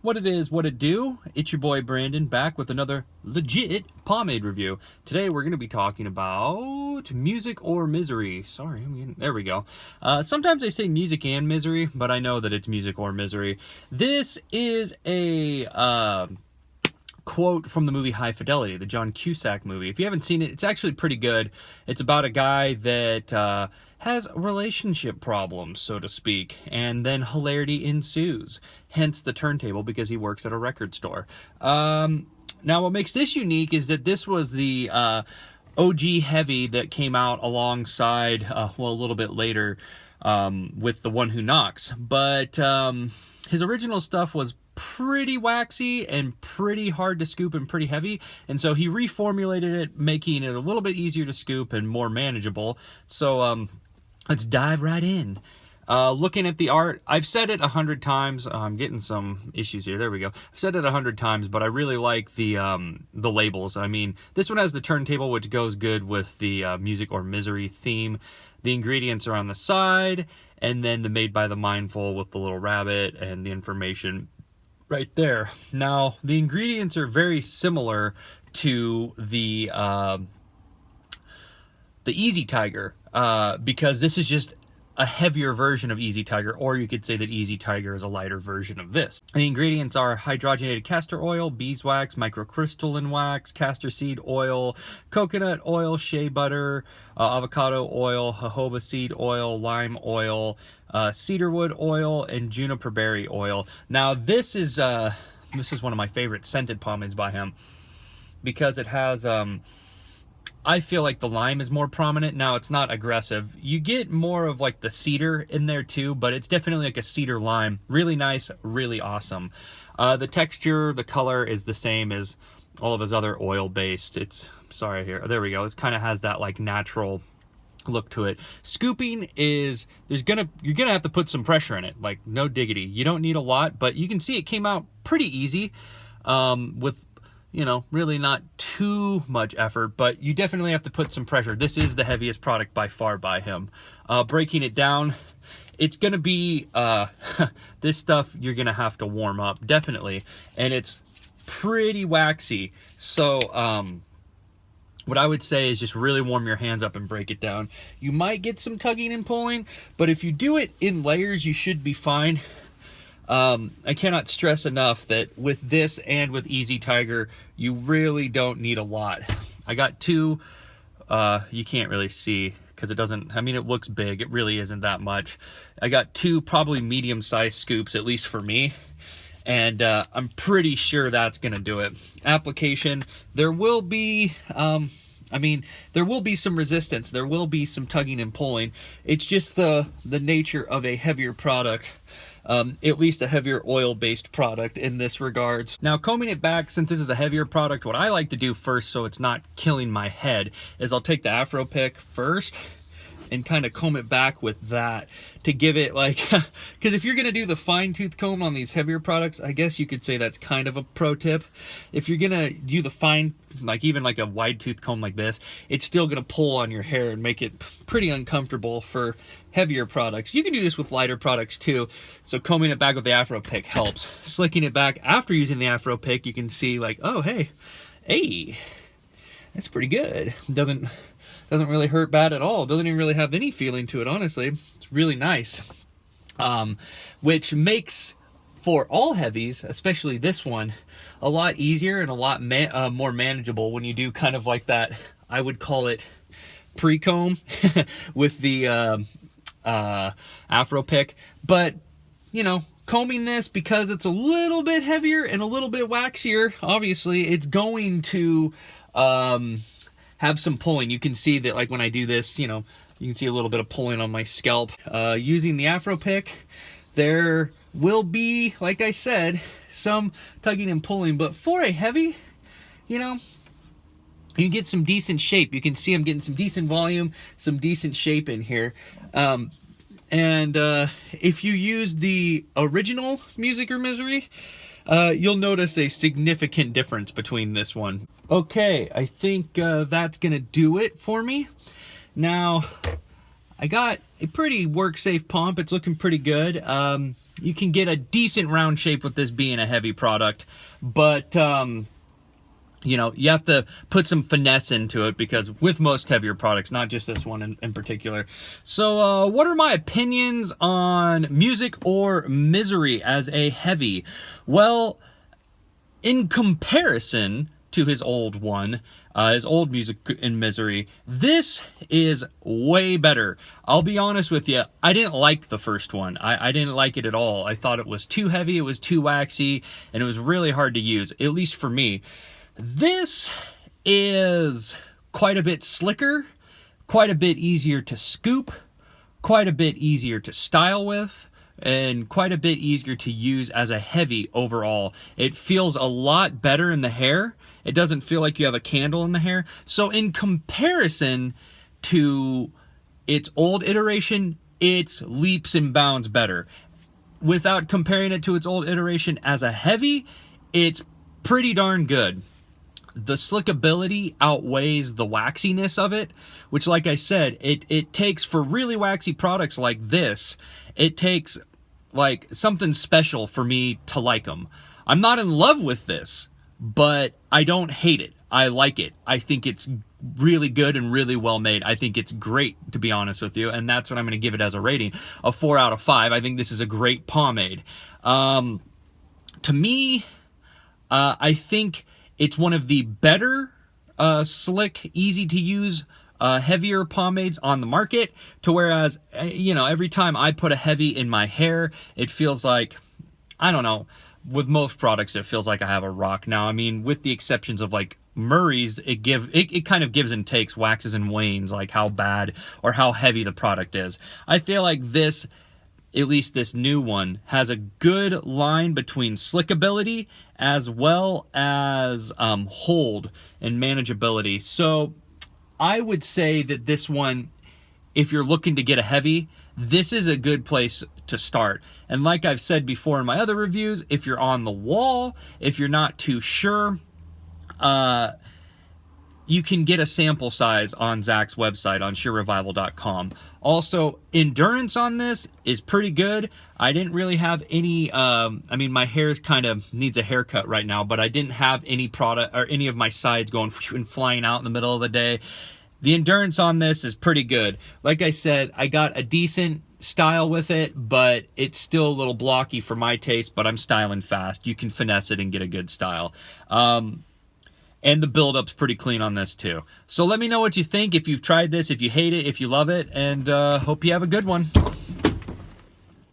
What it is, what it do, it's your boy Brandon back with another legit pomade review. Today we're going to be talking about music or misery. Sorry, there we go. Sometimes I say music and misery, but I know that it's music or misery. This is a quote from the movie High Fidelity, the John Cusack movie. If you haven't seen it, it's actually pretty good. It's about a guy that has relationship problems, so to speak, and then hilarity ensues. Hence the turntable, because he works at a record store. Now, what makes this unique is that this was the OG heavy that came out alongside, well, a little bit later with The One Who Knocks. But his original stuff was pretty waxy and pretty hard to scoop and pretty heavy, and so he reformulated it, making it a little bit easier to scoop and more manageable. So let's dive right in. Looking at the art, I've said it 100 times. I'm getting some issues here. There we go. I've said it 100 times, but I really like the labels. I mean, this one has the turntable, which goes good with the music or misery theme. The ingredients are on the side, and then the Made by the Mindful with the little rabbit and the information right there. Now, the ingredients are very similar to the Easy Tiger, because this is just a heavier version of Easy Tiger, or you could say that Easy Tiger is a lighter version of this. The ingredients are hydrogenated castor oil, beeswax, microcrystalline wax, castor seed oil, coconut oil, shea butter, avocado oil, jojoba seed oil, lime oil, cedarwood oil, and juniper berry oil. Now, this is one of my favorite scented pomades by him, because it has I feel like the lime is more prominent. Now, it's not aggressive. You get more of like the cedar in there too, but it's definitely like a cedar lime. Really nice, really awesome. The texture, the color is the same as all of his other oil-based. There we go. It kind of has that like natural look to it. Scooping is, you're gonna have to put some pressure in it, like no diggity. You don't need a lot, but you can see it came out pretty easy, with, you know, really not too much effort, but you definitely have to put some pressure. This is the heaviest product by far by him. Breaking it down, it's gonna be this stuff you're gonna have to warm up, definitely, and it's pretty waxy. So what I would say is just really warm your hands up and break it down. You might get some tugging and pulling, but if you do it in layers, you should be fine. I cannot stress enough that with this and with Easy Tiger, you really don't need a lot. I got two, you can't really see because it doesn't, I mean, it looks big. It really isn't that much. I got two probably medium-sized scoops, at least for me. And I'm pretty sure that's going to do it. Application, there will be, there will be some resistance. There will be some tugging and pulling. It's just the nature of a heavier product. At least a heavier oil-based product in this regards. Now, combing it back, since this is a heavier product, what I like to do first, so it's not killing my head, is I'll take the Afro pick first and kind of comb it back with that to give it like, because if you're going to do the fine tooth comb on these heavier products, I guess you could say that's kind of a pro tip. If you're going to do the fine, like even like a wide tooth comb like this, it's still going to pull on your hair and make it pretty uncomfortable for heavier products. You can do this with lighter products too. So combing it back with the Afro pick helps. Slicking it back after using the Afro pick, you can see like, oh, hey, that's pretty good. Doesn't really hurt bad at all. Doesn't even really have any feeling to it, honestly. It's really nice. Which makes, for all heavies, especially this one, a lot easier and a lot more manageable when you do kind of like that, I would call it pre-comb with the Afro pick. But, you know, combing this, because it's a little bit heavier and a little bit waxier, obviously, it's going to have some pulling. You can see that, like, when I do this, you know, you can see a little bit of pulling on my scalp. Using the Afro pick, there will be, like I said, some tugging and pulling, but for a heavy, you know, you get some decent shape. You can see I'm getting some decent volume, some decent shape in here. If you use the original Music or Misery, you'll notice a significant difference between this one. Okay, I think that's gonna do it for me. Now, I got a pretty work-safe pomp. It's looking pretty good. You can get a decent round shape with this being a heavy product, but you know, you have to put some finesse into it, because with most heavier products, not just this one in particular. So what are my opinions on Music or Misery as a heavy? Well, in comparison to his old one, his old Music and Misery, this is way better. I'll be honest with you, I didn't like the first one. I didn't like it at all. I thought it was too heavy, it was too waxy, and it was really hard to use, at least for me. This is quite a bit slicker, quite a bit easier to scoop, quite a bit easier to style with, and quite a bit easier to use as a heavy overall. It feels a lot better in the hair. It doesn't feel like you have a candle in the hair. So in comparison to its old iteration, it's leaps and bounds better. Without comparing it to its old iteration as a heavy, it's pretty darn good. The slickability outweighs the waxiness of it, which, like I said, it takes, for really waxy products like this, it takes like something special for me to like them. I'm not in love with this, but I don't hate it. I like it. I think it's really good and really well made. I think it's great, to be honest with you, and that's what I'm going to give it as a rating, a 4 out of 5. I think this is a great pomade. To me, I think it's one of the better slick, easy to use, heavier pomades on the market, to whereas, you know, every time I put a heavy in my hair, it feels like, I don't know, with most products, it feels like I have a rock. Now, I mean, with the exceptions of like Murray's, it kind of gives and takes, waxes and wanes, like how bad or how heavy the product is. I feel like this, at least this new one, has a good line between slickability as well as hold and manageability. So I would say that this one, if you're looking to get a heavy, this is a good place to start. And like I've said before in my other reviews, if you're on the wall, if you're not too sure, you can get a sample size on Zach's website on shearrevival.com. Also, endurance on this is pretty good. I didn't really have any, I mean, my hair kind of needs a haircut right now, but I didn't have any product or any of my sides going and flying out in the middle of the day. The endurance on this is pretty good. Like I said, I got a decent style with it, but it's still a little blocky for my taste, but I'm styling fast. You can finesse it and get a good style. And the build-up's pretty clean on this too. So let me know what you think, if you've tried this, if you hate it, if you love it, and hope you have a good one.